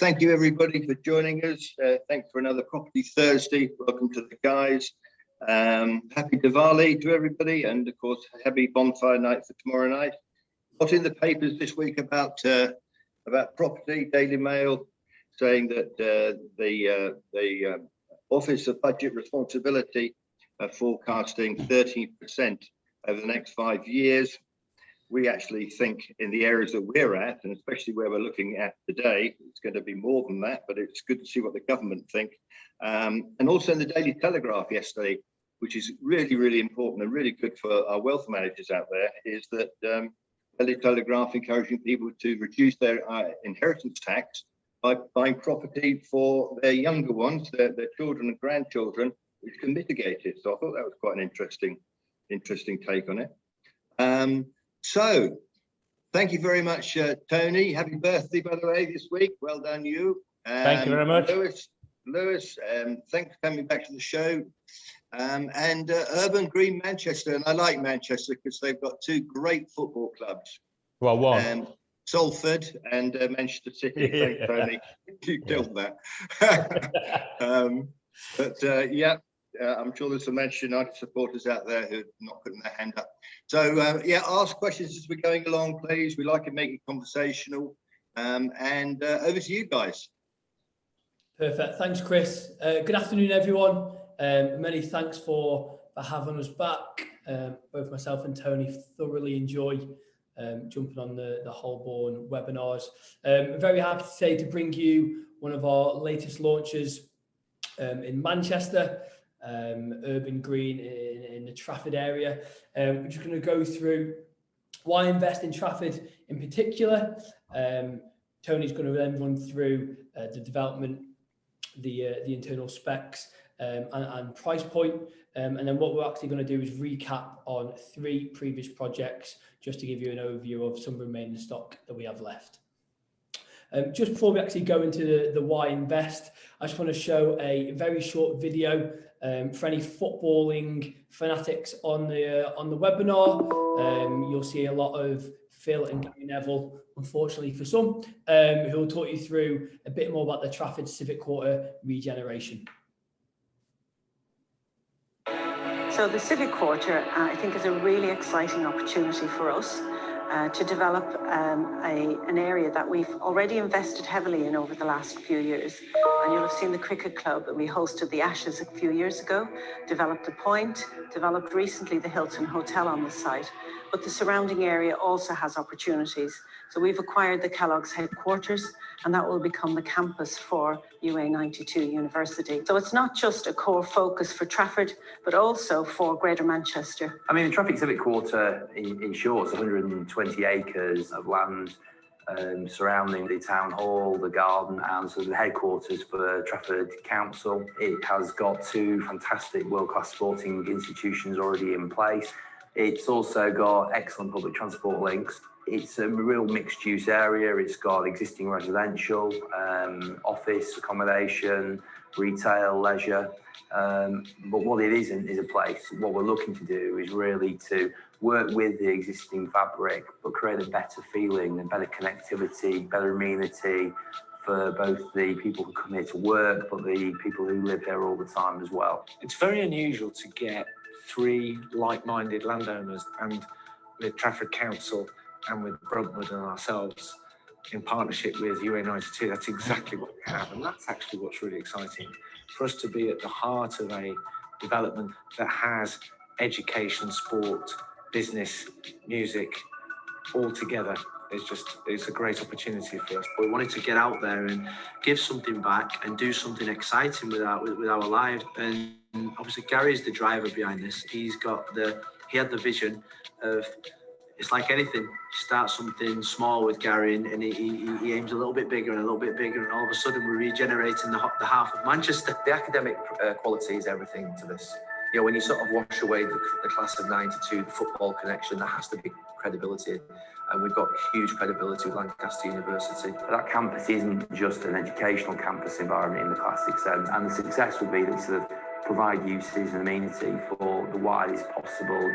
Thank you everybody for joining us. Thanks for another Property Thursday. Welcome to the guys. Happy Diwali to everybody, and of course, happy bonfire night for tomorrow night. What's in the papers this week about property? Daily Mail saying that the Office of Budget Responsibility are forecasting 13% over the next 5 years. We actually think in the areas that we're at, and especially where we're looking at today, it's going to be more than that, but it's good to see what the government think. And also in the Daily Telegraph yesterday, which is really, really important and really good for our wealth managers out there, is that Daily Telegraph encouraging people to reduce their inheritance tax by buying property for their younger ones, their children and grandchildren, which can mitigate it. So I thought that was quite an interesting take on it. So, thank you very much, Tony. Happy birthday, by the way, this week. Well done, you. Thank you very much. Lewis, thanks for coming back to the show. And Urban Green Manchester, and I like Manchester because they've got two great football clubs. Well, one. Salford and Manchester City. Yeah. Thanks, Tony. You killed that. Yeah. I'm sure there's some Manchester United supporters out there who are not putting their hand up. So, yeah, ask questions as we're going along, please. We like to make it conversational. And over to you guys. Perfect. Thanks, Chris. Good afternoon, everyone. Many thanks for having us back. Both myself and Tony thoroughly enjoy jumping on the Holborn webinars. Very happy to say to bring you one of our latest launches in Manchester. Urban Green in the Trafford area. We're just going to go through why invest in Trafford in particular. Tony's going to then run through the development, the internal specs and price point. And then what we're actually going to do is recap on 3 previous projects just to give you an overview of some remaining stock that we have left. Just before we actually go into the why invest, I just want to show a very short video for any footballing fanatics on the webinar. You'll see a lot of Phil and Gary Neville, unfortunately for some, who will talk you through a bit more about the Trafford Civic Quarter regeneration. So the Civic Quarter, I think, is a really exciting opportunity for us to develop an area that we've already invested heavily in over the last few years. And you'll have seen the cricket club, and we hosted the Ashes a few years ago, developed the Point, developed recently the Hilton Hotel on the site. But the surrounding area also has opportunities. So we've acquired the Kellogg's headquarters, and that will become the campus for UA92 University. So it's not just a core focus for Trafford, but also for Greater Manchester. I mean, the Trafford Civic Quarter, in short, is 120 acres of land surrounding the town hall, the garden, and sort of the headquarters for Trafford Council. It has got 2 fantastic world-class sporting institutions already in place. It's also got excellent public transport links. It's a real mixed-use area. It's got existing residential, office accommodation, retail, leisure. But what it isn't is a place. What we're looking to do is really to work with the existing fabric, but create a better feeling and better connectivity, better amenity for both the people who come here to work, but the people who live here all the time as well. It's very unusual to get 3 like-minded landowners, and with Trafford Council and with Bruntwood and ourselves in partnership with UA92, that's exactly what we have. And that's actually what's really exciting, for us to be at the heart of a development that has education, sport, business, music, all together. It's a great opportunity for us. We wanted to get out there and give something back and do something exciting with our lives. And obviously Gary is the driver behind this. He had the vision of, it's like anything, start something small with Gary, and he aims a little bit bigger and a little bit bigger, and all of a sudden we're regenerating the half of Manchester. The academic quality is everything to this. You know, when you sort of wash away the class of '92, the football connection, there has to be credibility. And we've got huge credibility with Lancaster University. That campus isn't just an educational campus environment in the classic sense, and the success would be that we sort of provide uses and amenity for the widest possible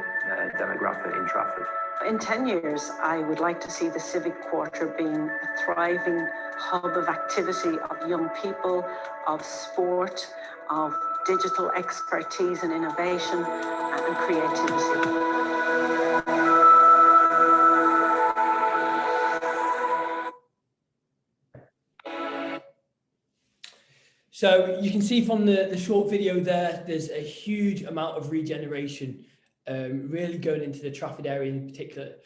demographic in Trafford. In 10 years, I would like to see the Civic Quarter being a thriving hub of activity of young people, of sport, of digital expertise and innovation and creativity. So you can see from the short video there's a huge amount of regeneration really going into the Trafford area in particular.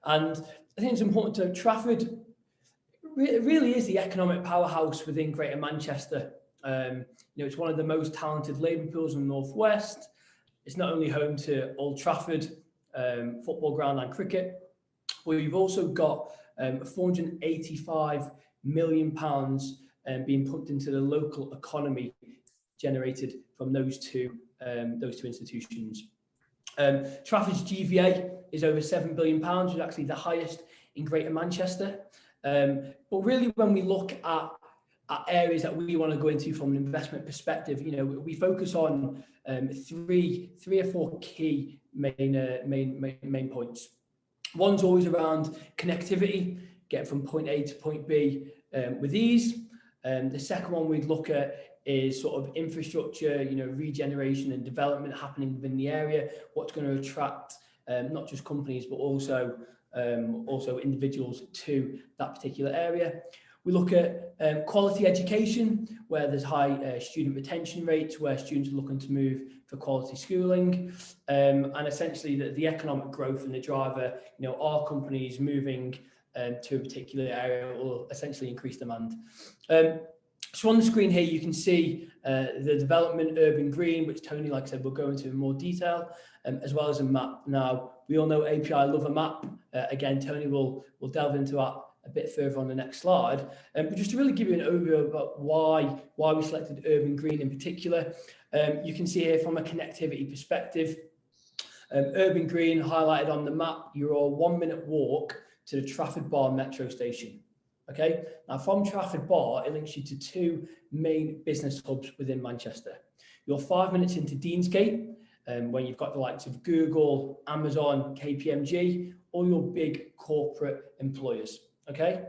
And I think it's important to Trafford really is the economic powerhouse within Greater Manchester. It's one of the most talented labour pools in the Northwest. It's not only home to Old Trafford, football ground and cricket, but we've also got £485 million being pumped into the local economy generated from those two institutions. Trafford's GVA is over £7 billion, which is actually the highest in Greater Manchester. But really, when we look at areas that we want to go into from an investment perspective, we focus on three or four key main points. One's always around connectivity, getting from point A to point B with ease. The second one we'd look at is sort of infrastructure, regeneration and development happening within the area. What's going to attract not just companies but also individuals to that particular area. We look at quality education, where there's high student retention rates, where students are looking to move for quality schooling, and essentially the economic growth and the driver, our companies moving to a particular area will essentially increase demand. So on the screen here, you can see the development Urban Green, which Tony, like I said, will go into in more detail, as well as a map. Now, we all know API love a map. Again, Tony will delve into that a bit further on the next slide. But just to really give you an overview about why we selected Urban Green in particular, you can see here from a connectivity perspective, Urban Green highlighted on the map, you're a 1 minute walk to the Trafford Bar metro station. Okay, now from Trafford Bar, it links you to two main business hubs within Manchester. You're 5 minutes into Deansgate, when you've got the likes of Google, Amazon, KPMG, all your big corporate employers. Okay,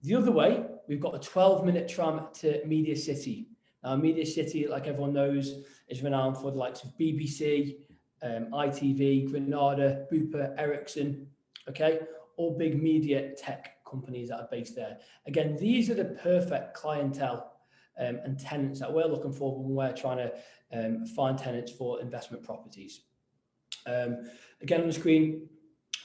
the other way, we've got a 12-minute tram to Media City. Now, Media City, like everyone knows, is renowned for the likes of BBC, ITV, Granada, Bupa, Ericsson. Okay, all big media tech companies that are based there. Again, these are the perfect clientele and tenants that we're looking for when we're trying to find tenants for investment properties. Again, on the screen,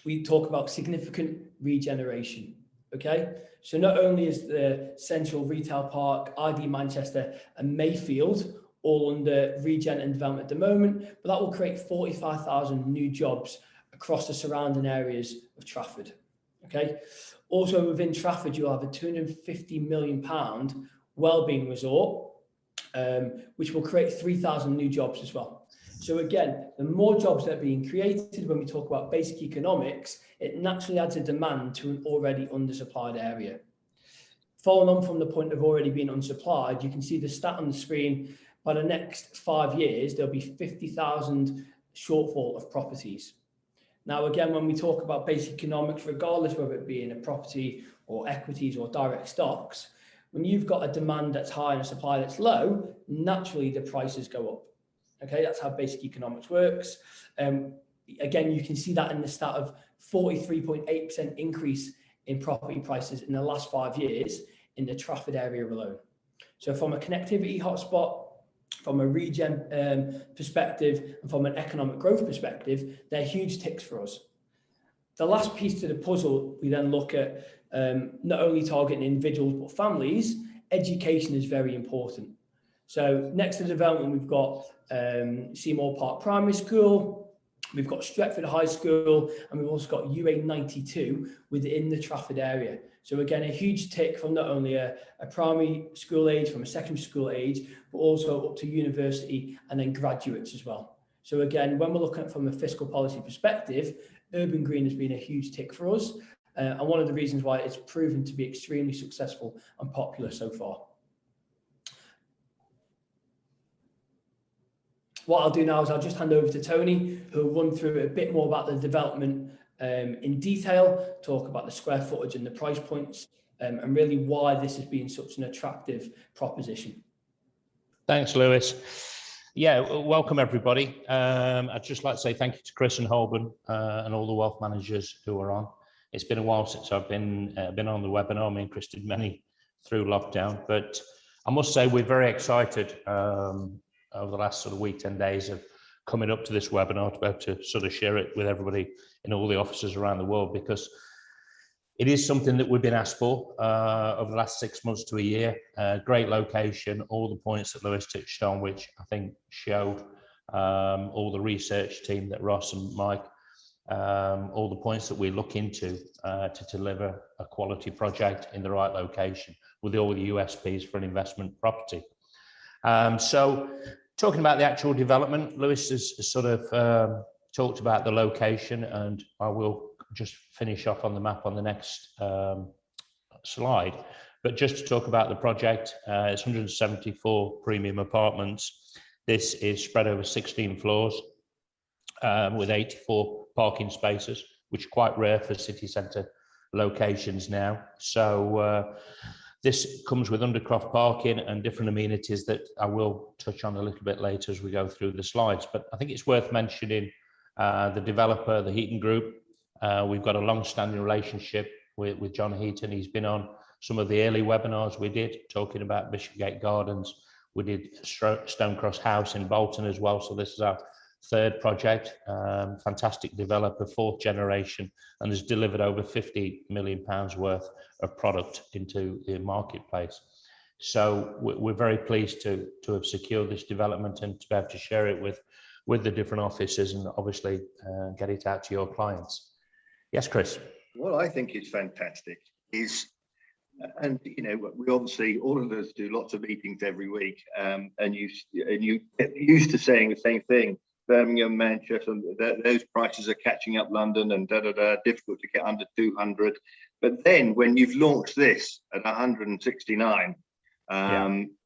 we talk about significant regeneration. Okay, so not only is the Central Retail Park, ID Manchester and Mayfield all under regen and development at the moment, but that will create 45,000 new jobs across the surrounding areas of Trafford. Okay, also within Trafford, you'll have a £250 million wellbeing resort, which will create 3,000 new jobs as well. So again, the more jobs that are being created when we talk about basic economics, it naturally adds a demand to an already undersupplied area. Following on from the point of already being unsupplied, you can see the stat on the screen. By the next 5 years, there'll be 50,000 shortfall of properties. Now, again, when we talk about basic economics, regardless whether it be in a property or equities or direct stocks, when you've got a demand that's high and a supply that's low, naturally the prices go up. Okay, that's how basic economics works. Again, you can see that in the stat of 43.8% increase in property prices in the last 5 years in the Trafford area alone. So from a connectivity hotspot, from a regen perspective, and from an economic growth perspective, they're huge ticks for us. The last piece to the puzzle, we then look at not only targeting individuals, but families. Education is very important. So next to the development, we've got Seymour Park Primary School, we've got Stretford High School, and we've also got UA92 within the Trafford area. So again, a huge tick from not only a primary school age, from a secondary school age, but also up to university and then graduates as well. So again, when we're looking at it from a fiscal policy perspective, Urban Green has been a huge tick for us, and one of the reasons why it's proven to be extremely successful and popular so far. What I'll do now is I'll just hand over to Tony, who will run through a bit more about the development in detail, talk about the square footage and the price points, and really why this has been such an attractive proposition. Thanks, Lewis. Yeah, welcome everybody. I'd just like to say thank you to Chris and Holborn and all the wealth managers who are on. It's been a while since I've been on the webinar. Me and Chris did many through lockdown, but I must say we're very excited over the last sort of week, 10 days of coming up to this webinar to be able to sort of share it with everybody in all the offices around the world, because it is something that we've been asked for over the last 6 months to a year. Great location, all the points that Lewis touched on, which I think show all the research team that Ross and Mike, all the points that we look into to deliver a quality project in the right location with all the USPs for an investment property. So talking about the actual development, Lewis has sort of talked about the location, and I will just finish off on the map on the next slide. But just to talk about the project, it's 174 premium apartments. This is spread over 16 floors with 84 parking spaces, which are quite rare for city centre locations now. So this comes with undercroft parking and different amenities that I will touch on a little bit later as we go through the slides. But I think it's worth mentioning the developer, the Heaton Group. We've got a long-standing relationship with John Heaton. He's been on some of the early webinars we did talking about Bishopgate Gardens. We did Stonecross House in Bolton as well. So this is our third project. Fantastic developer, fourth generation, and has delivered over £50 million worth of product into the marketplace. So we're very pleased to have secured this development and to be able to share it with the different offices and obviously get it out to your clients. Yes, Chris. What I think is fantastic is, and you know, we obviously all of us do lots of meetings every week, and you get used to saying the same thing. Birmingham, Manchester, those prices are catching up London, and difficult to get under 200. But then when you've launched this at 169,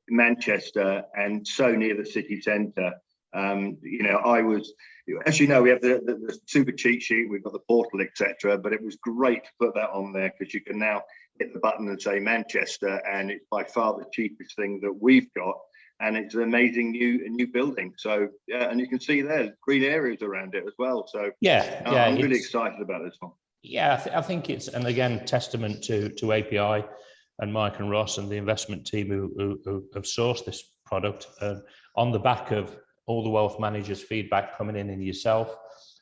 Manchester, and so near the city centre, you know, I was, as you know, we have the super cheat sheet, we've got the portal, etc. But it was great to put that on there, because you can now hit the button and say Manchester, and it's by far the cheapest thing that we've got. And it's an amazing new building. So yeah, and you can see there's green areas around it as well. So I'm really excited about this one. Yeah, I think it's, and again, testament to API and Mike and Ross and the investment team who have sourced this product on the back of all the wealth managers' feedback coming in yourself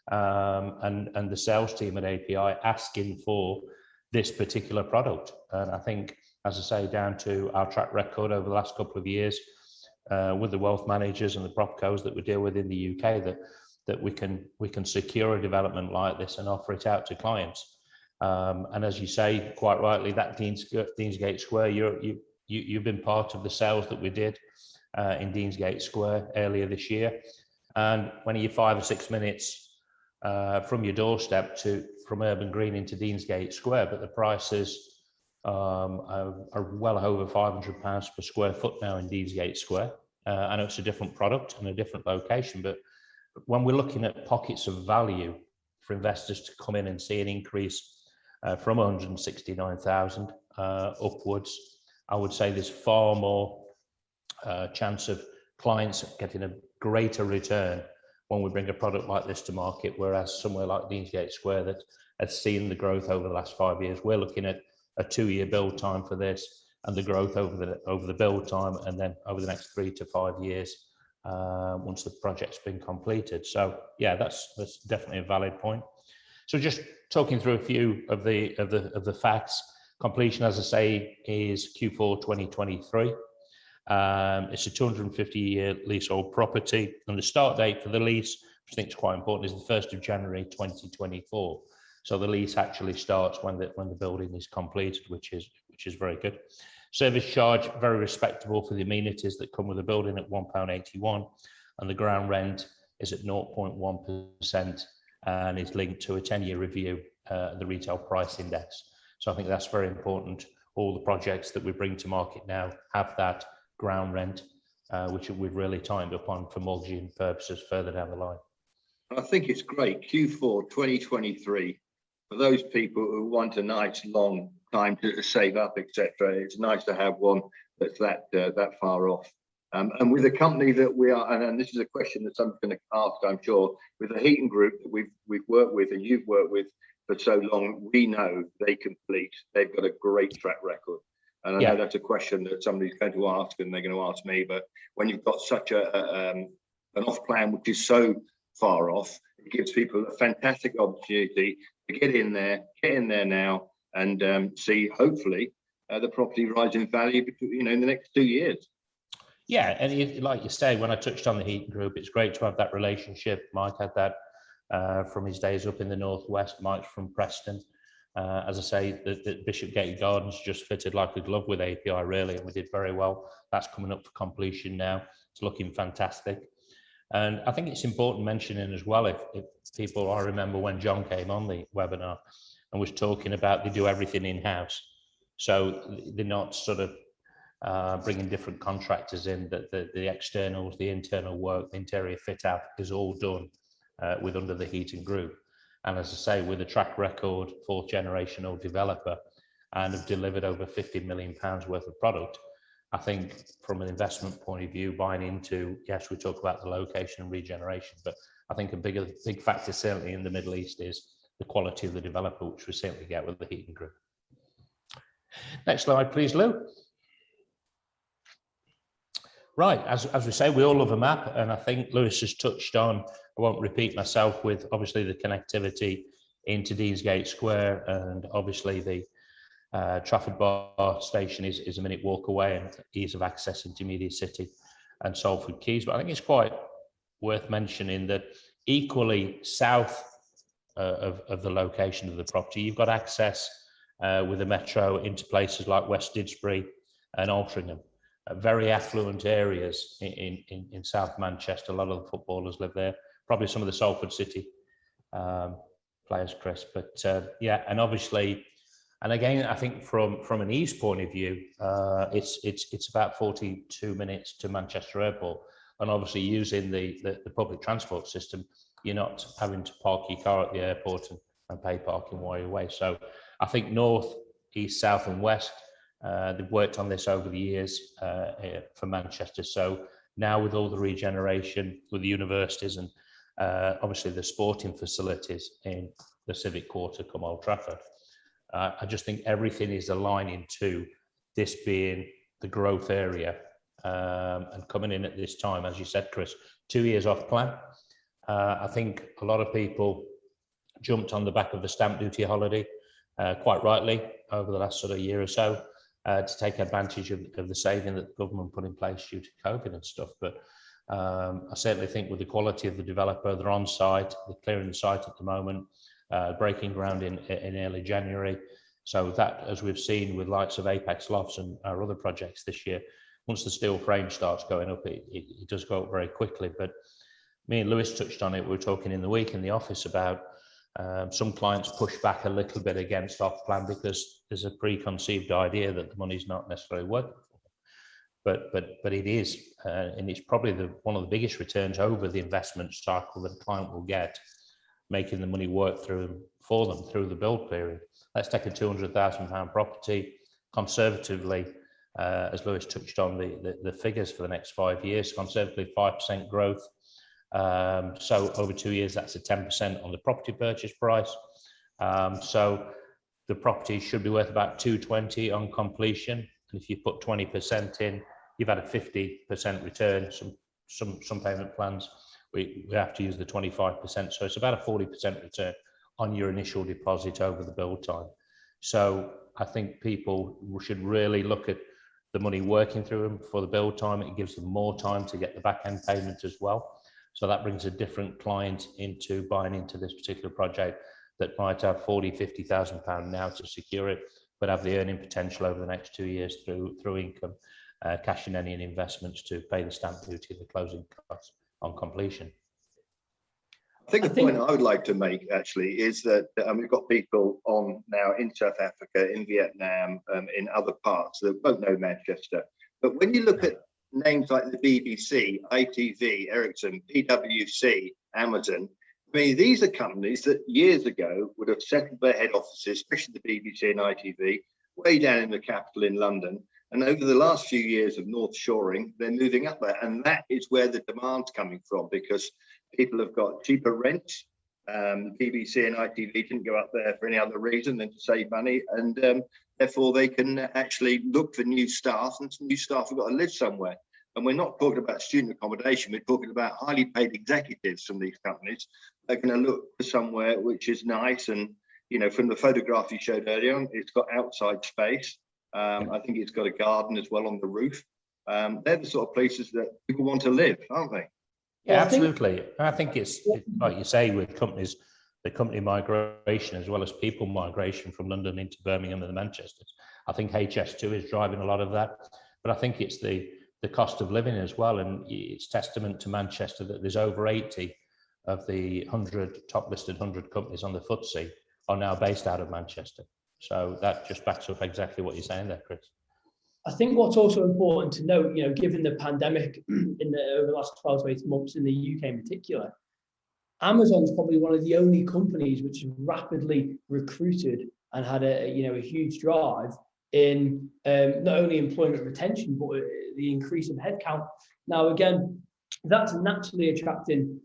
and the sales team at API asking for this particular product. And I think, as I say, down to our track record over the last couple of years, with the wealth managers and the propcos that we deal with in the UK, that we can secure a development like this and offer it out to clients. And as you say quite rightly, that Deansgate Square, you've been part of the sales that we did in Deansgate Square earlier this year, and when you're 5 or 6 minutes from your doorstep from Urban Green into Deansgate Square, but the prices are well over £500 per square foot now in Deansgate Square. I know it's a different product and a different location, but when we're looking at pockets of value for investors to come in and see an increase from 169,000 upwards, I would say there's far more chance of clients getting a greater return when we bring a product like this to market, whereas somewhere like Deansgate Square that has seen the growth over the last 5 years, we're looking at a 2-year build time for this, and the growth over the build time, and then over the next 3 to 5 years once the project's been completed. So yeah, that's definitely a valid point. So just talking through a few of the facts. Completion, as I say, is Q4 2023. It's a 250-year leasehold property, and the start date for the lease, which I think is quite important, is the 1st of January 2024. So the lease actually starts when the building is completed, which is very good. Service charge, very respectable for the amenities that come with the building at £1.81, and the ground rent is at 0.1% and is linked to a 10-year review, the retail price index. So I think that's very important. All the projects that we bring to market now have that ground rent, which we've really tightened up on for mortgaging purposes further down the line. I think it's great. Q4 2023. for those people who want a nice long time to save up, etc., it's nice to have one that's that far off. And with a company that we are, and this is a question that someone's going to ask, I'm sure, with a heating group that we've worked with and you've worked with for so long, we know they complete. They've got a great track record. And I know that's a question that somebody's going to ask, and they're going to ask me. But when you've got such an off plan which is so far off, it gives people a fantastic opportunity to get in there now, and see hopefully the property rise in value, in the next 2 years. Yeah, and like you say, when I touched on the heating group, it's great to have that relationship. Mike had that from his days up in the northwest. Mike's from Preston. As I say, the Bishopgate Gardens just fitted like a glove with API, really, and we did very well. That's coming up for completion now. It's looking fantastic. And I think it's important mentioning as well, if people, I remember when John came on the webinar and was talking about they do everything in-house. So they're not sort of bringing different contractors in, that the externals, the internal work, the interior fit out is all done with under the heating group. And as I say, with a track record, 4th generational developer, and have delivered over £50 million worth of product, I think from an investment point of view, buying into, yes, we talk about the location and regeneration, but I think a big factor certainly in the Middle East is the quality of the developer, which we certainly get with the heating group. Next slide, please, Lou. Right, as we say, we all love a map, and I think Lewis has touched on, I won't repeat myself, with obviously the connectivity into Deansgate Square, and obviously the Trafford Bar station is a minute walk away, and ease of access into Media City and Salford Quays. But I think it's quite worth mentioning that equally south of the location of the property, you've got access with the metro into places like West Didsbury and Altrincham. Very affluent areas in South Manchester. A lot of the footballers live there. Probably some of the Salford City players, Chris. But yeah, and obviously, and again, I think from an ease point of view, it's about 42 minutes to Manchester Airport. And obviously, using the public transport system, you're not having to park your car at the airport and pay parking while you're away. So I think north, east, south, and west. They've worked on this over the years for Manchester. So now with all the regeneration with the universities and obviously the sporting facilities in the Civic Quarter come Old Trafford, I just think everything is aligning to this being the growth area and coming in at this time, as you said, Chris, 2 years off plan. I think a lot of people jumped on the back of the stamp duty holiday, quite rightly, over the last sort of year or so. To take advantage of the saving that the government put in place due to COVID and stuff. But I certainly think with the quality of the developer, they're on site, they're clearing the site at the moment, breaking ground in early January. So that, as we've seen with likes of Apex Lofts and our other projects this year, once the steel frame starts going up, it does go up very quickly. But me and Lewis touched on it. We were talking in the week in the office about some clients push back a little bit against off plan because there's a preconceived idea that the money's not necessarily working for them. But it is, and it's probably one of the biggest returns over the investment cycle that a client will get, making the money work for them through the build period. Let's take a £200,000 property conservatively, as Lewis touched on the figures for the next 5 years, conservatively 5% growth. So over 2 years, that's a 10% on the property purchase price. So the property should be worth about 220 on completion. And if you put 20% in, you've had a 50% return. Some payment plans, we have to use the 25%. So it's about a 40% return on your initial deposit over the build time. So I think people should really look at the money working through them for the build time. It gives them more time to get the back end payment as well. So that brings a different client into buying into this particular project that might have £40,000-50,000 now to secure it, but have the earning potential over the next 2 years through income, cashing any investments to pay the stamp duty and the closing costs on completion. I think the point I would like to make actually is that we've got people on now in South Africa, in Vietnam, in other parts that won't know Manchester. But when you look at names like the BBC, ITV, Ericsson, PwC, Amazon, I mean, these are companies that years ago would have settled their head offices, especially the BBC and ITV, way down in the capital in London. And over the last few years of North Shoring, they're moving up there. And that is where the demand's coming from, because people have got cheaper rents. BBC and ITV didn't go up there for any other reason than to save money. And therefore, they can actually look for new staff, and new staff have got to live somewhere. And we're not talking about student accommodation. We're talking about highly paid executives from these companies. They're going to look for somewhere which is nice. And, you know, from the photograph you showed earlier on, it's got outside space. I think it's got a garden as well on the roof. They're the sort of places that people want to live, aren't they? Yeah, absolutely. I think it's like you say, with companies, the company migration as well as people migration from London into Birmingham and Manchester. I think HS2 is driving a lot of that, but I think it's the cost of living as well. And it's testament to Manchester that there's over 80 of the 100 top listed 100 companies on the FTSE are now based out of Manchester. So that just backs up exactly what you're saying there, Chris. I think what's also important to note, you know, given the pandemic over the last 12 to 18 months in the UK in particular, Amazon's probably one of the only companies which have rapidly recruited and had a huge drive in not only employment retention, but the increase of headcount. Now, again, that's naturally attracting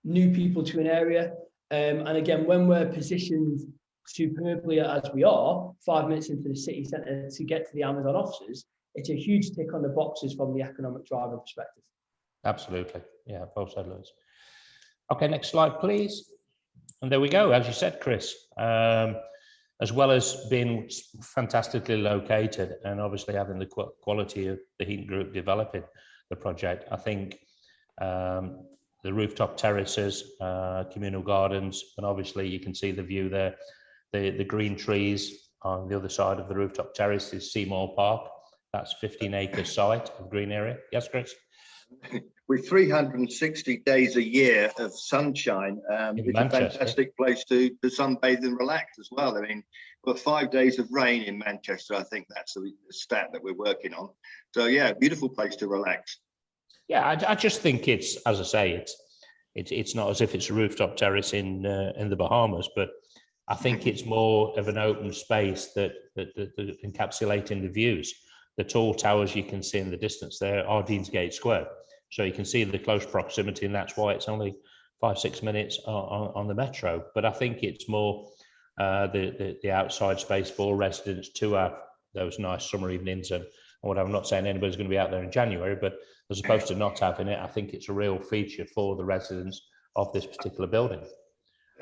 new people to an area. And again, when we're positioned superbly as we are, 5 minutes into the city centre to get to the Amazon offices, it's a huge tick on the boxes from the economic driver perspective. Absolutely. Yeah, both said, Lewis. Okay, next slide, please. And there we go, as you said, Chris. As well as being fantastically located and obviously having the quality of the Heaton Group developing the project, I think the rooftop terraces, communal gardens, and obviously you can see the view there. The green trees on the other side of the rooftop terrace is Seymour Park. That's 15-acre site of green area. Yes, Chris? With 360 days a year of sunshine, it's a fantastic place to sunbathe and relax as well. I mean, we've got 5 days of rain in Manchester. I think that's the stat that we're working on. So yeah, beautiful place to relax. Yeah, I just think it's, as I say, it's not as if it's a rooftop terrace in the Bahamas, but I think it's more of an open space that encapsulating the views. The tall towers you can see in the distance there are Deansgate Square. So you can see the close proximity, and that's why it's only 5-6 minutes on the metro. But I think it's more the outside space for residents to have those nice summer evenings and whatever. I'm not saying anybody's going to be out there in January, but as opposed to not having it, I think it's a real feature for the residents of this particular building.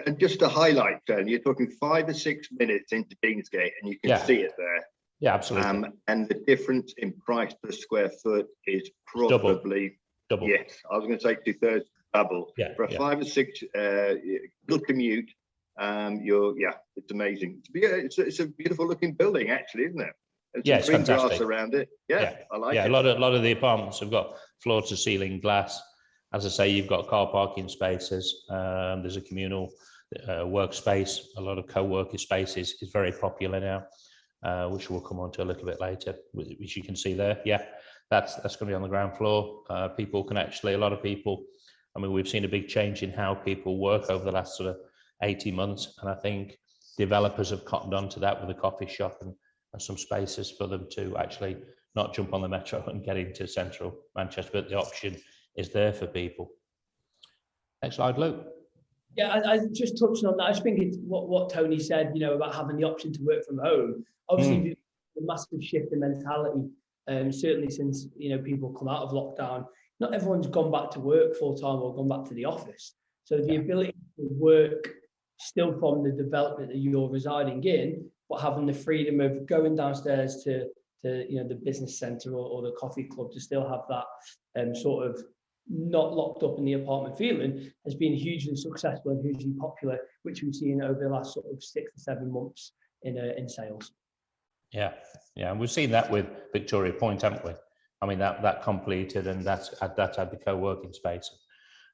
And just to highlight, you're talking 5 or 6 minutes into Deansgate, and you can see it there. Yeah, absolutely. And the difference in price per square foot is probably double. Yes, I was going to say 2/3 double. Yeah, for a 5 or 6 good commute. It's amazing. It's a beautiful looking building, actually, isn't it? And yeah, it's green fantastic. grass around it. Yeah, I like it. Yeah, a lot of the apartments have got floor to ceiling glass. As I say, you've got car parking spaces. There's a communal workspace. A lot of co-working spaces is very popular now, which we'll come on to a little bit later, which you can see there. Yeah, that's going to be on the ground floor. People can actually, a lot of people, I mean, we've seen a big change in how people work over the last sort of 18 months. And I think developers have cottoned onto that with a coffee shop and some spaces for them to actually not jump on the metro and get into central Manchester, but the option is there for people. Next slide, Luke. Yeah, I just touching on that. I just think it's what Tony said, about having the option to work from home. Obviously, the massive shift in mentality, certainly since, people come out of lockdown, not everyone's gone back to work full time or gone back to the office. So the ability to work still from the development that you're residing in, but having the freedom of going downstairs to the business centre or the coffee club to still have that sort of not locked up in the apartment feeling has been hugely successful and hugely popular, which we've seen over the last sort of 6 to 7 months in sales. Yeah, and we've seen that with Victoria Point, haven't we? I mean, that completed, and that had the co-working space.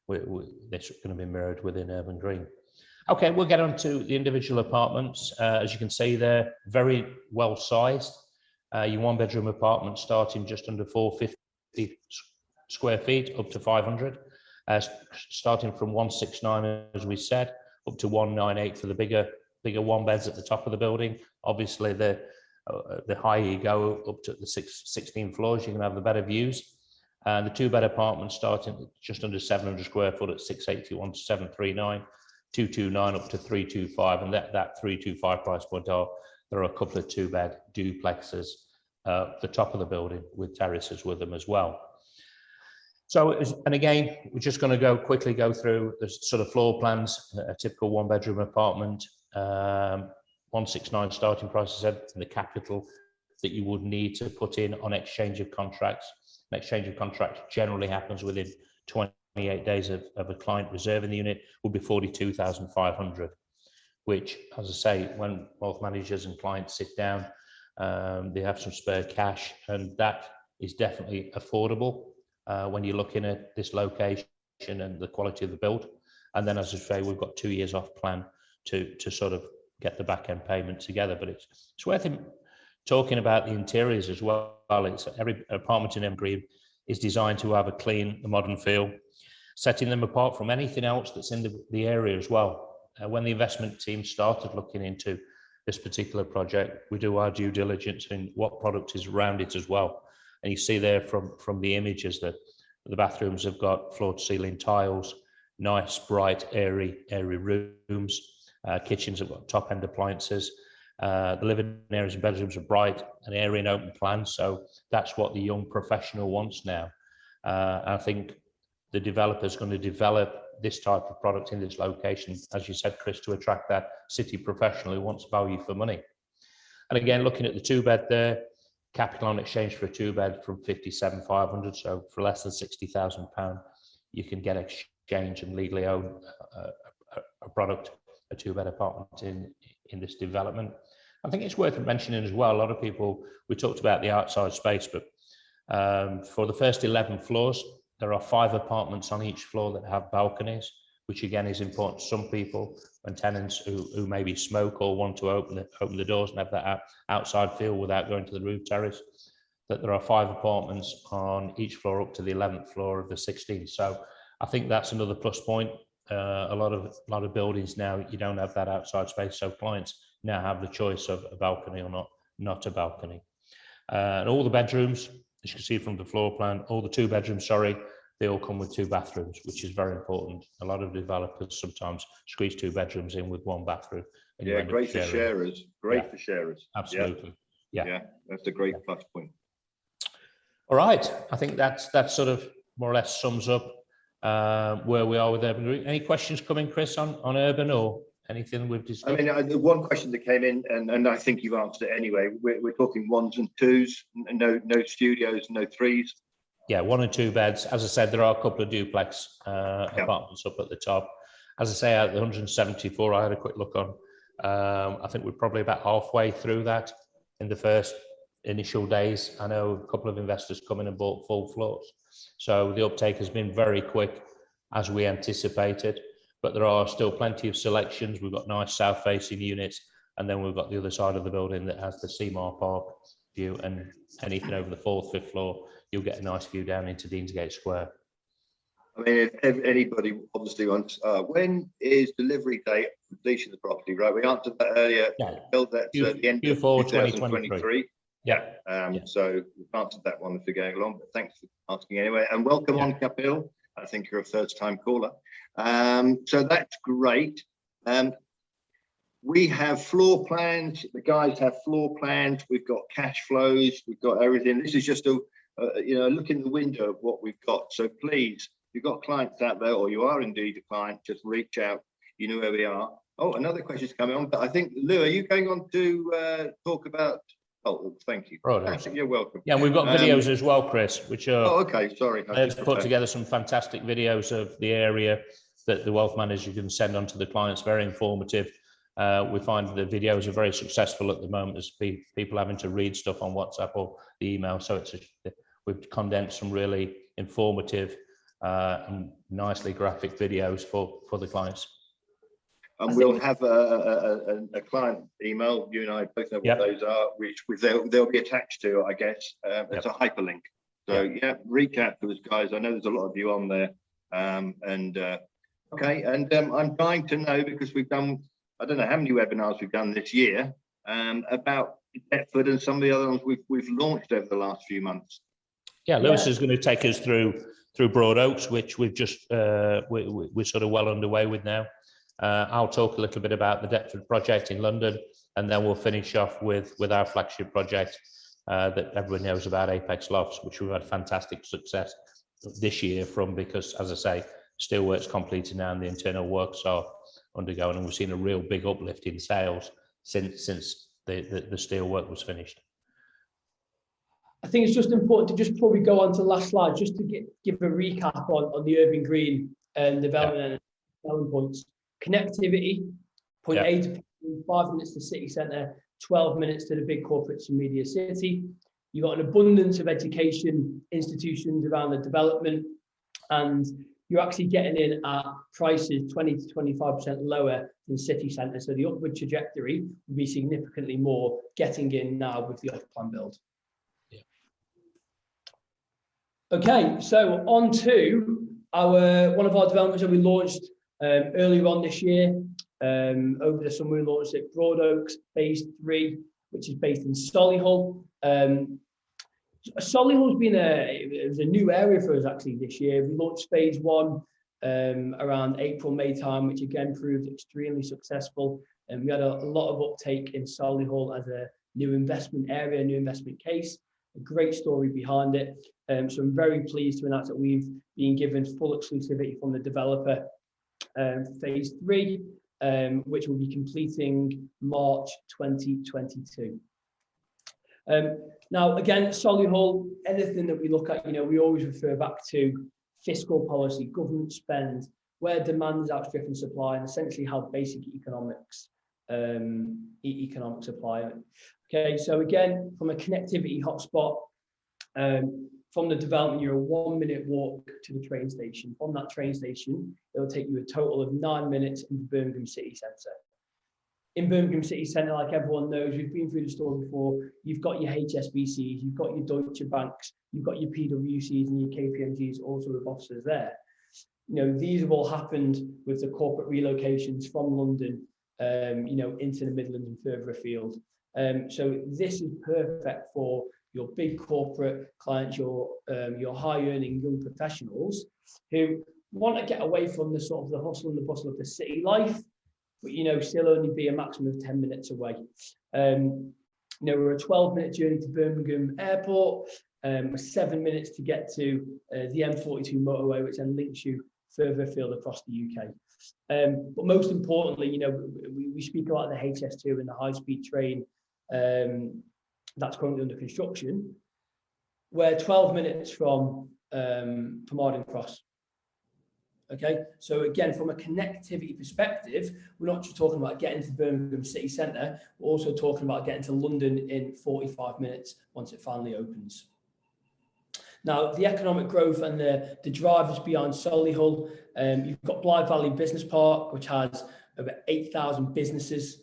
This is going to be mirrored within Urban Green. Okay, we'll get on to the individual apartments. As you can see, they're very well sized. Your 1-bedroom apartment starting just under 450 square feet up to 500. starting from 169, as we said, up to 198 for the bigger one beds at the top of the building. Obviously, the higher you go up to the 16 floors, you can have the better views. And the 2-bed apartments starting at just under 700 square foot at 681 to 739, 229 up to 325, and that 325 price point there are a couple of 2-bed duplexes at the top of the building with terraces with them as well. So, and again, we're just going to quickly go through the sort of floor plans. A typical 1-bedroom apartment, 169 starting price, I said, and the capital that you would need to put in on exchange of contracts. An exchange of contracts generally happens within 28 days of a client reserving the unit, would be 42,500, which, as I say, when wealth managers and clients sit down, they have some spare cash, and that is definitely affordable when you're looking at this location and the quality of the build. And then, as I say, we've got 2 years off plan to sort of get the back end payment together. But it's worth talking about the interiors as well. It's every apartment in Evergreen is designed to have a clean, modern feel, setting them apart from anything else that's in the area as well. When the investment team started looking into this particular project, we do our due diligence in what product is around it as well. And you see there from the images that the bathrooms have got floor-to-ceiling tiles, nice, bright, airy rooms. Kitchens have got top-end appliances. The living areas and bedrooms are bright and airy and open plan. So that's what the young professional wants now. I think the developer is going to develop this type of product in this location, as you said, Chris, to attract that city professional who wants value for money. And again, looking at the 2-bed there, capital on exchange for a 2-bed from 57,500, so for less than £60,000, you can get exchange and legally own a product, a 2-bed apartment in this development. I think it's worth mentioning as well, a lot of people, we talked about the outside space, but for the first 11 floors, there are 5 apartments on each floor that have balconies, which again is important to some people and tenants who maybe smoke or want to open the doors and have that outside feel without going to the roof terrace, that there are 5 apartments on each floor up to the 11th floor of the 16. So I think that's another plus point. A lot of buildings now, you don't have that outside space, so clients now have the choice of a balcony or not a balcony. And all the bedrooms, as you can see from the floor plan, all the 2 bedrooms, sorry, they all come with 2 bathrooms, which is very important. A lot of developers sometimes squeeze 2 bedrooms in with 1 bathroom. Yeah, great for sharers. Great for sharers. Absolutely. Yeah, that's a great plus point. All right, I think that's sort of more or less sums up where we are with Urban Group. Any questions coming, Chris, on Urban or anything we've discussed? I mean, the one question that came in, and I think you've answered it anyway, we're talking 1s and 2s, no studios, no 3s. Yeah, 1 and 2 beds. As I said, there are a couple of duplex apartments up at the top. As I say, out of the 174, I had a quick look on. I think we're probably about halfway through that in the first initial days. I know a couple of investors come in and bought full floors. So the uptake has been very quick as we anticipated, but there are still plenty of selections. We've got nice south-facing units, and then we've got the other side of the building that has the Seymour Park view, and anything over the 4th, 5th floor, you'll get a nice view down into Deansgate Square. I mean, if anybody obviously wants, when is delivery date for completion of the property, right? We answered that earlier. Yeah. Build that at the end of Q4 2023. Yeah. So we've answered that one as we're going along, but thanks for asking anyway. And welcome on, Kapil. I think you're a first-time caller. So that's great. We have floor plans. The guys have floor plans. We've got cash flows. We've got everything. This is just a look in the window of what we've got. So please, if you've got clients out there, or you are indeed a client, just reach out. You know where we are. Oh, another question's coming on, but I think, Lou, are you going on to talk about? Oh, thank you. Broadoaks. You're welcome. Yeah, we've got videos as well, Chris, which are. Oh, okay. Sorry. They've put together some fantastic videos of the area that the wealth manager can send on to the clients. Very informative. We find the videos are very successful at the moment as people having to read stuff on WhatsApp or the email. So we've condensed some really informative and nicely graphic videos for the clients. And we'll have a client email. You and I both know what those are, which they'll be attached to, I guess. It's a hyperlink. So reach out to us, guys. I know there's a lot of you on there. Okay, and I'm dying to know, because we've done, I don't know how many webinars we've done this year, about Deptford and some of the other ones we've launched over the last few months. Yeah, Lewis is going to take us through Broadoaks, which we've just we're sort of well underway with now. I'll talk a little bit about the Deptford project in London, and then we'll finish off with our flagship project that everyone knows about, Apex Lofts, which we've had fantastic success this year from, because, as I say, steelwork's completed now and the internal works are undergoing, and we've seen a real big uplift in sales since the steel work was finished. I think it's just important to just probably go on to the last slide, just to give a recap on the Irving Green and development and selling points. Connectivity, point A to point B, 5 minutes to city centre, 12 minutes to the big corporates and media city. You've got an abundance of education institutions around the development, and you're actually getting in at prices 20 to 25% lower than city centre. So the upward trajectory will be significantly more getting in now with the off-plan build. Okay, so on to one of our developments that we launched earlier on this year. Over the summer, we launched it, Broadoaks Phase 3, which is based in Solihull. Solihull's been it was a new area for us actually this year. We launched Phase 1 around April, May time, which again proved extremely successful. And we had a lot of uptake in Solihull as a new investment area, new investment case. A great story behind it. So I'm very pleased to announce that we've been given full exclusivity from the developer, Phase 3, which will be completing March 2022. Now, again, Solihull, anything that we look at, we always refer back to fiscal policy, government spend, where demand is outstripping supply, and essentially how basic economics apply. Okay, so again, from a connectivity hotspot, from the development, you're a 1-minute walk to the train station. From that train station, it'll take you a total of 9 minutes in Birmingham city centre. In Birmingham city centre, like everyone knows, we've been through the story before, you've got your HSBCs, you've got your Deutsche Banks, you've got your PwCs and your KPMGs, also with offices there. These have all happened with the corporate relocations from London, into the Midlands and further afield. So this is perfect for your big corporate clients, your high-earning young professionals who want to get away from the sort of the hustle and the bustle of the city life, but still only be a maximum of 10 minutes away. We're a 12-minute journey to Birmingham Airport, 7 minutes to get to the M42 motorway, which then links you further afield across the UK. But most importantly, we speak about the HS2 and the high-speed train that's currently under construction. We're 12 minutes from Arding Cross. Okay, so again, from a connectivity perspective, we're not just talking about getting to Birmingham city centre, we're also talking about getting to London in 45 minutes once it finally opens. Now, the economic growth and the drivers beyond Solihull, you've got Blythe Valley Business Park, which has over 8,000 businesses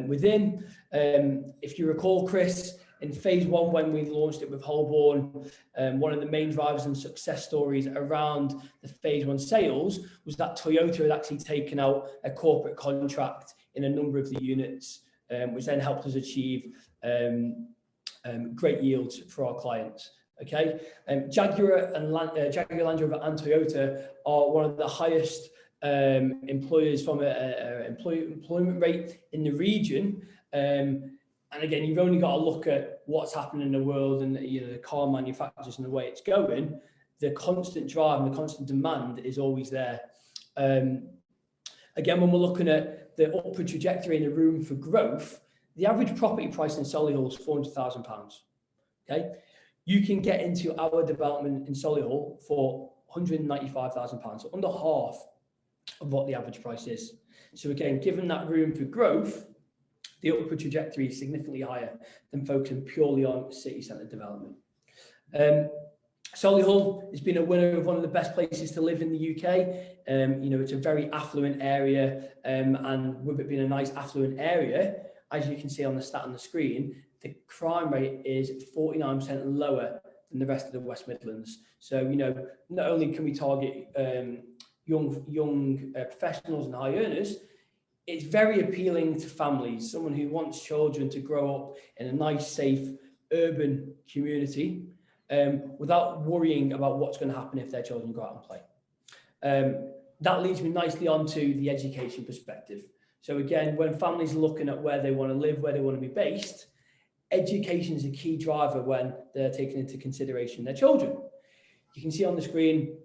within. If you recall, Chris, in Phase 1, when we launched it with Holborn, one of the main drivers and success stories around the Phase 1 sales was that Toyota had actually taken out a corporate contract in a number of the units, which then helped us achieve great yields for our clients. Okay, Jaguar Land Rover and Toyota are one of the highest employers from an employment rate in the region. And again, you've only got to look at what's happening in the world and the car manufacturers and the way it's going. The constant drive and the constant demand is always there. Again, when we're looking at the upward trajectory and the room for growth, the average property price in Solihull is £400,000. Okay, you can get into our development in Solihull for £195,000, so under half of what the average price is. So again, given that room for growth, the upward trajectory is significantly higher than focusing purely on city centre development. Solihull has been a winner of one of the best places to live in the UK. It's a very affluent area, and with it being a nice affluent area, as you can see on the stat on the screen, the crime rate is 49% lower than the rest of the West Midlands. So, not only can we target young professionals and high earners, it's very appealing to families, someone who wants children to grow up in a nice, safe, urban community without worrying about what's going to happen if their children go out and play. That leads me nicely onto the education perspective. So again, when families are looking at where they want to live, where they want to be based, education is a key driver when they're taking into consideration their children. You can see on the screen,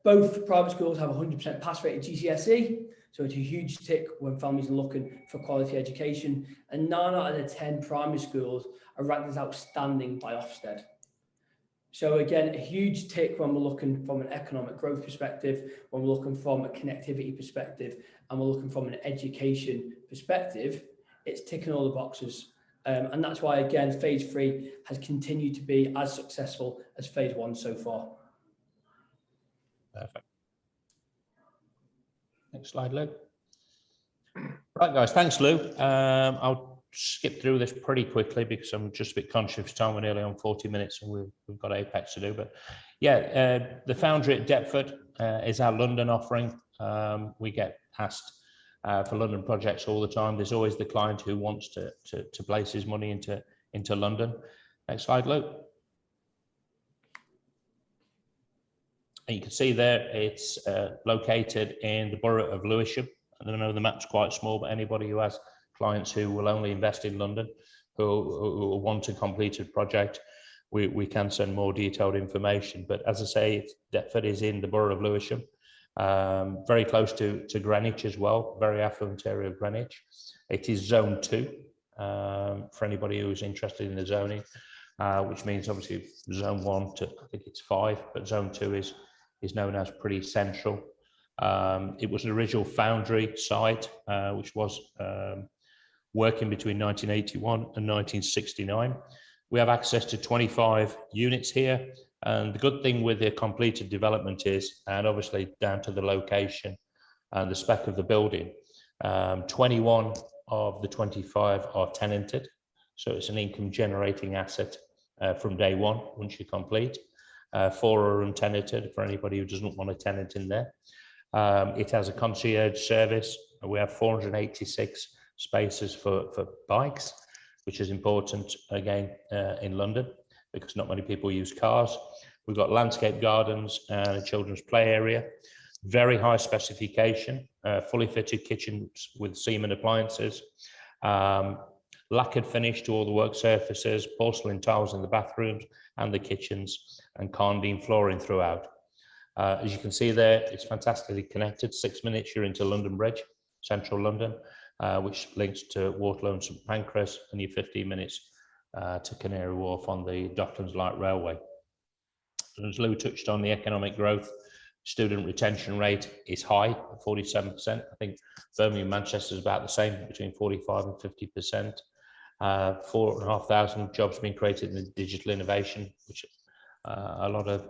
both private schools have 100% pass rate at GCSE, so it's a huge tick when families are looking for quality education. And 9 out of the 10 primary schools are ranked as outstanding by Ofsted. So again, a huge tick when we're looking from an economic growth perspective, when we're looking from a connectivity perspective, and we're looking from an education perspective, it's ticking all the boxes. And that's why, again, phase 3 has continued to be as successful as phase 1 so far. Perfect. Next slide, Lou. Right, guys, thanks, Lou. I'll skip through this pretty quickly because I'm just a bit conscious of time. We're nearly on 40 minutes and we've got Apex to do. But yeah, the Foundry at Deptford is our London offering. We get asked for London projects all the time. There's always the client who wants to place his money into London. Next slide, Lou. And you can see there it's located in the borough of Lewisham. I don't know, the map's quite small, but anybody who has clients who will only invest in London, who want a completed project, we can send more detailed information. But as I say, Deptford is in the borough of Lewisham, very close to Greenwich as well, very affluent area of Greenwich. It is zone 2 for anybody who is interested in the zoning, which means obviously zone 1 to, I think it's 5, but zone 2 is known as pretty central. It was an original foundry site, which was working between 1981 and 1969. We have access to 25 units here. And the good thing with the completed development is, and obviously down to the location and the spec of the building, 21 of the 25 are tenanted. So it's an income generating asset from day one, once you complete. 4 are untenanted for anybody who doesn't want a tenant in there. It has a concierge service. We have 486 spaces for bikes, which is important again in London because not many people use cars. We've got landscape gardens and a children's play area. Very high specification, fully fitted kitchens with Siemens appliances, lacquered finish to all the work surfaces, porcelain tiles in the bathrooms and the kitchens, and Carndean flooring throughout. As you can see there, it's fantastically connected. 6 minutes, you're into London Bridge, central London, which links to Waterloo and St Pancras, and you're 15 minutes to Canary Wharf on the Docklands Light Railway. As Lou touched on, the economic growth, student retention rate is high, 47%. I think Birmingham and Manchester is about the same, between 45 and 50%. 4,500 jobs being created in digital innovation, which a lot of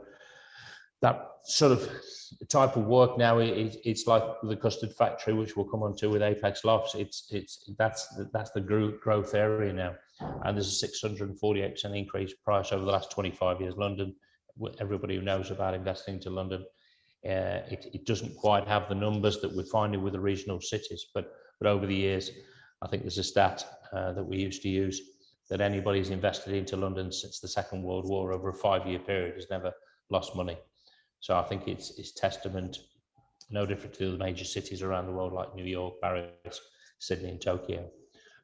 that sort of type of work now, it's like the custard factory, which we'll come on to with Apex Lofts. That's the growth area now, and there's a 648% increase price over the last 25 years. London, everybody who knows about investing into London, it doesn't quite have the numbers that we're finding with the regional cities, but over the years, I think there's a stat that we used to use that anybody who's invested into London since the Second World War over a 5-year period has never lost money. So I think it's testament, no different to the major cities around the world like New York, Paris, Sydney and Tokyo.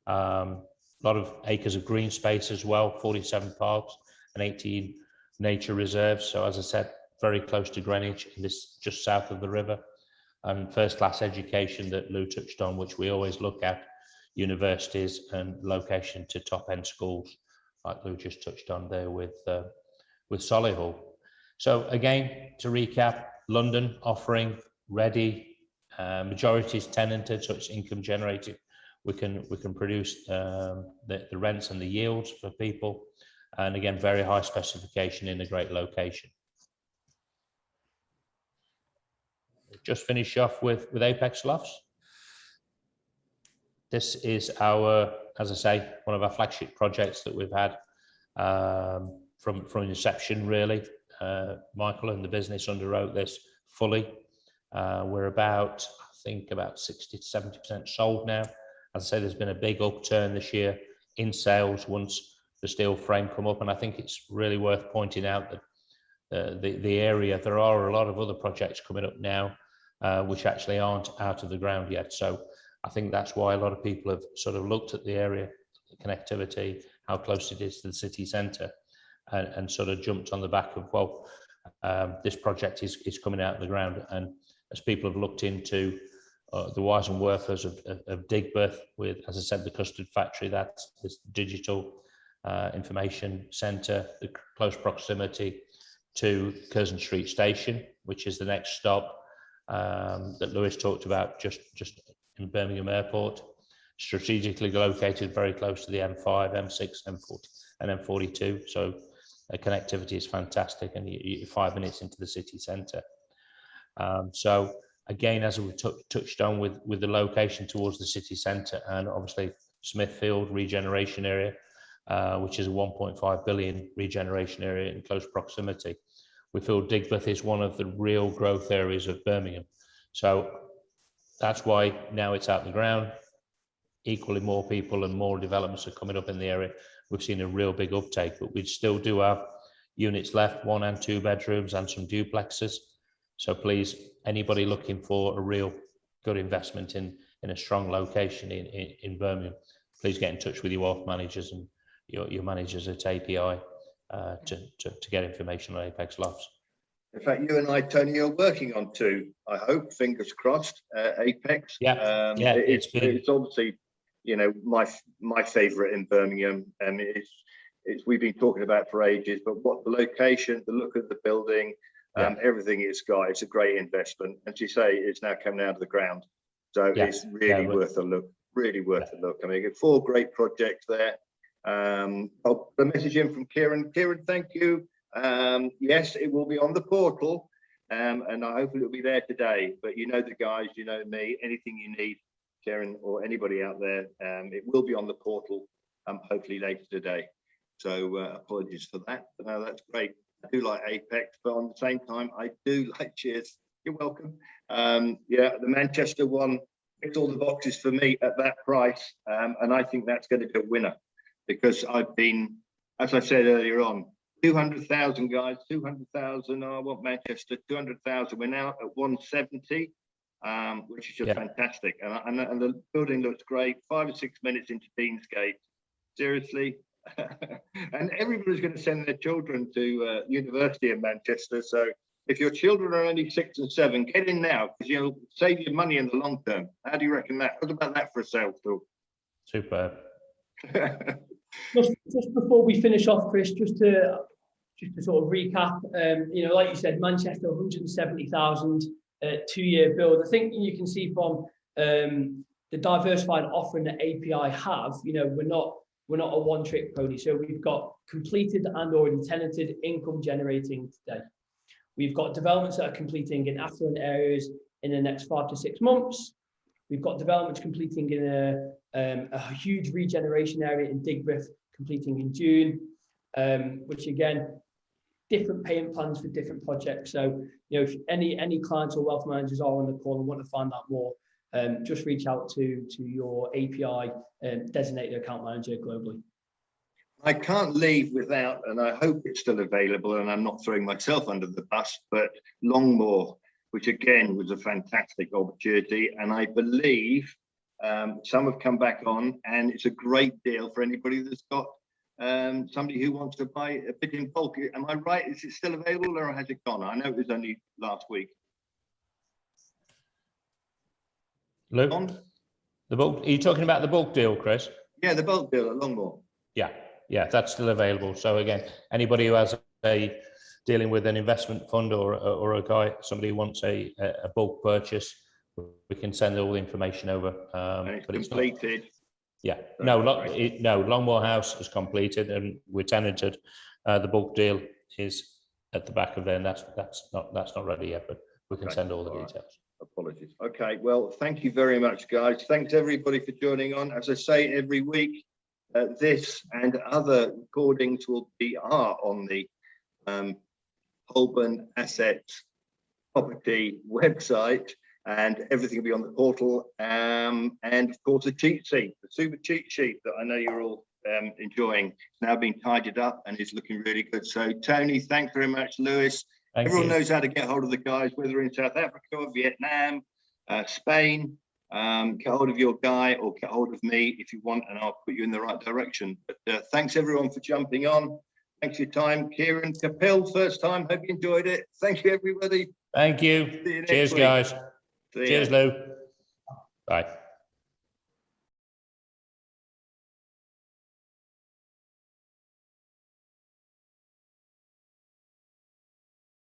A lot of acres of green space as well, 47 parks and 18 nature reserves. So as I said, very close to Greenwich, in this just south of the river, and first-class education that Lou touched on, which we always look at, universities and location to top-end schools, like Lou just touched on there with Solihull. So again, to recap, London offering ready, majority is tenanted, so it's income generated. We can produce the rents and the yields for people, and again, very high specification in a great location. Just finish off with Apex Lofts. This is our, as I say, one of our flagship projects that we've had from inception, really. Michael and the business underwrote this fully. We're about, I think, about 60 to 70% sold now. As I say, there's been a big upturn this year in sales once the steel frame come up, and I think it's really worth pointing out that the area, there are a lot of other projects coming up now which actually aren't out of the ground yet. So I think that's why a lot of people have sort of looked at the area, the connectivity, how close it is to the city centre, and sort of jumped on the back of, well, this project is coming out of the ground. And as people have looked into the wires and workers of Digbeth, with, as I said, the custard factory, that's this digital information centre, the close proximity to Curzon Street Station, which is the next stop that Lewis talked about, just in Birmingham Airport, strategically located very close to the M5, M6, M40 and M42. So connectivity is fantastic, and you're 5 minutes into the city centre. So again, as we touched on with the location towards the city centre, and obviously Smithfield regeneration area, which is a 1.5 billion regeneration area in close proximity, we feel Digbeth is one of the real growth areas of Birmingham. So that's why now it's out the ground. Equally, more people and more developments are coming up in the area. We've seen a real big uptake, but we still do have units left, 1 and 2 bedrooms and some duplexes. So please, anybody looking for a real good investment in a strong location in Birmingham, please get in touch with your wealth managers and your managers at API to get information on Apex Lofts. In fact, you and I, Tony, are working on 2, I hope, fingers crossed, Apex. Yeah, It's obviously, you know, my favourite in Birmingham, and it's we've been talking about for ages, but what the location, the look of the building, everything it's got, it's a great investment. As you say, it's now coming out of the ground. So it's really worth a look, really worth a look. I mean, 4 great projects there. I'll put a message in from Kieran. Kieran, thank you. Yes, it will be on the portal, and I hope it'll be there today. But you know the guys, you know me, anything you need, Kieran or anybody out there, it will be on the portal, hopefully later today. So apologies for that, but no, that's great. I do like Apex, but on the same time, I do like Cheers. You're welcome. Yeah, the Manchester one ticks all the boxes for me at that price, and I think that's going to be a winner, because I've been, as I said earlier on, 200,000 guys, 200,000. I want Manchester, 200,000. We're now at 170, which is just fantastic. And the building looks great. 5 or 6 minutes into Deansgate. Seriously. And everybody's going to send their children to university in Manchester. So if your children are only 6 and 7, get in now, because you'll save your money in the long term. How do you reckon that? What about that for a sales tool? Superb. Just before we finish off, Chris, just to sort of recap, you know, like you said, Manchester 170,000 2-year build. I think you can see from the diversified offering that API have, you know, we're not a one-trick pony. So we've got completed and already tenanted income generating today. We've got developments that are completing in affluent areas in the next 5 to 6 months. We've got developments completing in a huge regeneration area in Digbeth, completing in June, which again, different payment plans for different projects. So, you know, if any clients or wealth managers are on the call and want to find out more, just reach out to your API designated account manager globally. I can't leave without, and I hope it's still available, and I'm not throwing myself under the bus, but Longmoor, which again was a fantastic opportunity. And I believe some have come back on, and it's a great deal for anybody that's got somebody who wants to buy a bit in bulk. Am I right? Is it still available, or has it gone? I know it was only last week. Luke, the bulk, are you talking about the bulk deal, Chris? Yeah, the bulk deal at Longmoor. Yeah, that's still available. So again, anybody who has dealing with an investment fund or a guy, somebody who wants a bulk purchase, we can send all the information over. And it's completed. Longmoor House is completed and we're tenanted. The bulk deal is at the back of there, and that's not ready yet, but we can send all the details. Apologies. Okay, well, thank you very much, guys. Thanks everybody for joining on. As I say every week, this and other recordings are on the Holborn Assets property website, and everything will be on the portal. And of course, the cheat sheet, the super cheat sheet that I know you're all enjoying, it's now been tidied up and is looking really good. So Tony, thanks very much. Lewis, everyone knows how to get hold of the guys, whether in South Africa, Vietnam, Spain. Get hold of your guy or get hold of me if you want, and I'll put you in the right direction. But thanks everyone for jumping on. Thanks for your time. Kieran Capel, first time. Hope you enjoyed it. Thank you, everybody. Thank you. Cheers, guys. Cheers, Lou. Bye.